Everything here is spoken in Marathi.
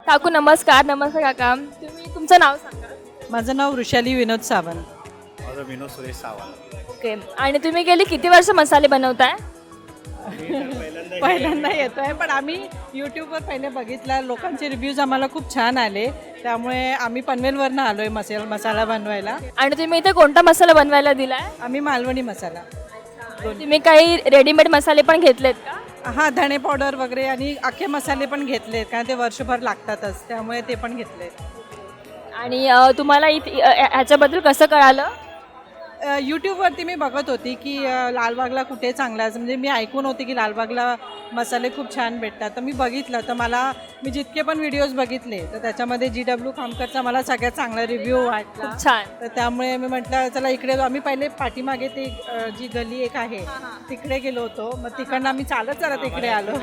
काकू नमस्कार. नमस्कार काका. तुम्ही तुमचं नाव सांगा. माझं नाव वृषाली विनोद सावंत. माझं विनोद सुरेश सावंत. ओके. आणि तुम्ही गेली किती वर्ष मसाले बनवताय? पहिल्यांदा येतो आहे, पण आम्ही यूट्यूबवर पहिले बघितला, लोकांचे रिव्ह्यूज आम्हाला खूप छान आले, त्यामुळे आम्ही पनवेलवरनं आलो आहे मसाला बनवायला. आणि तुम्ही इथे कोणता मसाला बनवायला दिलाय? आम्ही मालवणी मसाला. तुम्ही काही रेडीमेड मसाले पण घेतलेत का? हां, धणे पावडर वगैरे आणि अख्खे मसाले पण घेतलेत, कारण ते वर्षभर लागतातच, त्यामुळे ते पण घेतलेत. आणि तुम्हाला ह्याच्याबद्दल कसं कळालं? यूट्यूबवरती मी बघत होती की लालबागला कुठे चांगला आहे, म्हणजे मी ऐकून होते की लालबागला मसाले खूप छान भेटतात, तर मी बघितलं. तर मी जितके पण व्हिडिओज बघितले तर त्याच्यामध्ये GW खामकरचा मला सगळ्यात चांगला रिव्ह्यू वाटला. छान. तर त्यामुळे मी म्हटलं चला इकडे आम्ही पहिले पाठीमागे ते जी गली एक आहे तिकडे गेलो होतो, मग तिकडनं आम्ही चालत तिकडे आलो.